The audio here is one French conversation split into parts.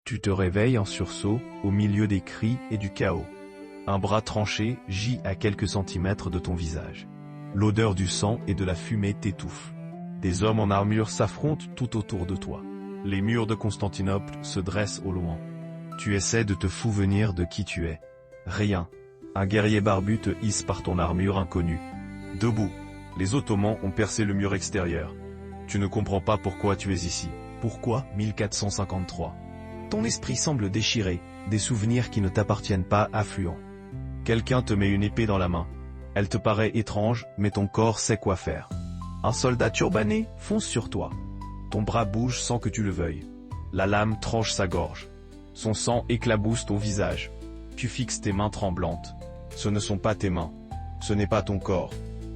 Tu te réveilles en sursaut, au milieu des cris et du chaos. Un bras tranché gît à quelques centimètres de ton visage. L'odeur du sang et de la fumée t'étouffe. Des hommes en armure s'affrontent tout autour de toi. Les murs de Constantinople se dressent au loin. Tu essaies de te souvenir de qui tu es. Rien. Un guerrier barbu te hisse par ton armure inconnue. Debout. Les Ottomans ont percé le mur extérieur. Tu ne comprends pas pourquoi tu es ici. Pourquoi 1453 ? Ton esprit semble déchiré, des souvenirs qui ne t'appartiennent pas affluent. Quelqu'un te met une épée dans la main. Elle te paraît étrange, mais ton corps sait quoi faire. Un soldat turbané fonce sur toi. Ton bras bouge sans que tu le veuilles. La lame tranche sa gorge. Son sang éclabousse ton visage. Tu fixes tes mains tremblantes. Ce ne sont pas tes mains. Ce n'est pas ton corps.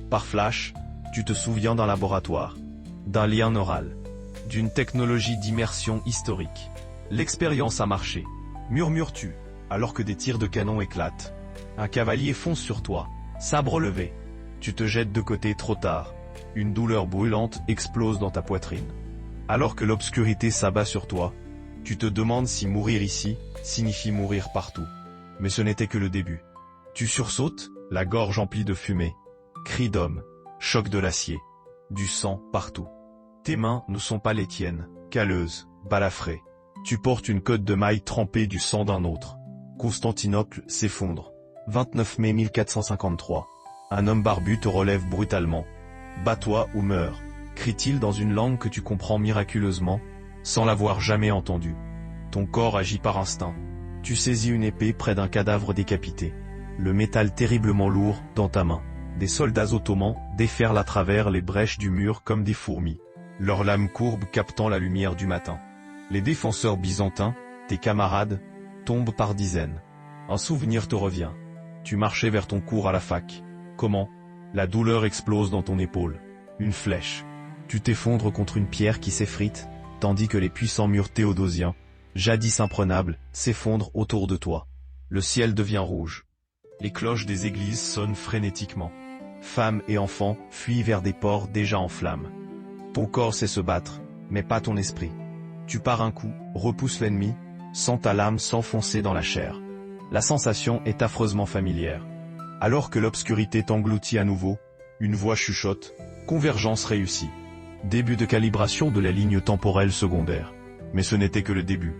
Par flash, tu te souviens d'un laboratoire, d'un lien neural, d'une technologie d'immersion historique. L'expérience a marché. Murmures-tu, alors que des tirs de canon éclatent. Un cavalier fonce sur toi, sabre levé. Tu te jettes de côté trop tard. Une douleur brûlante explose dans ta poitrine. Alors que l'obscurité s'abat sur toi, tu te demandes si mourir ici signifie mourir partout. Mais ce n'était que le début. Tu sursautes, la gorge emplie de fumée. Cris d'homme, choc de l'acier, du sang partout. Tes mains ne sont pas les tiennes, calleuses, balafrées. Tu portes une cotte de maille trempée du sang d'un autre. Constantinople s'effondre. 29 mai 1453. Un homme barbu te relève brutalement. « Bats-toi ou meurs » crie-t-il dans une langue que tu comprends miraculeusement, sans l'avoir jamais entendue. Ton corps agit par instinct. Tu saisis une épée près d'un cadavre décapité. Le métal terriblement lourd dans ta main. Des soldats ottomans déferlent à travers les brèches du mur comme des fourmis. Leurs lames courbes captant la lumière du matin. Les défenseurs byzantins, tes camarades, tombent par dizaines. Un souvenir te revient. Tu marchais vers ton cours à la fac. Comment ? La douleur explose dans ton épaule. Une flèche. Tu t'effondres contre une pierre qui s'effrite, tandis que les puissants murs théodosiens, jadis imprenables, s'effondrent autour de toi. Le ciel devient rouge. Les cloches des églises sonnent frénétiquement. Femmes et enfants fuient vers des ports déjà en flammes. Ton corps sait se battre, mais pas ton esprit. Tu pars un coup, repousses l'ennemi, sens ta lame s'enfoncer dans la chair. La sensation est affreusement familière. Alors que l'obscurité t'engloutit à nouveau, une voix chuchote, convergence réussie. Début de calibration de la ligne temporelle secondaire. Mais ce n'était que le début.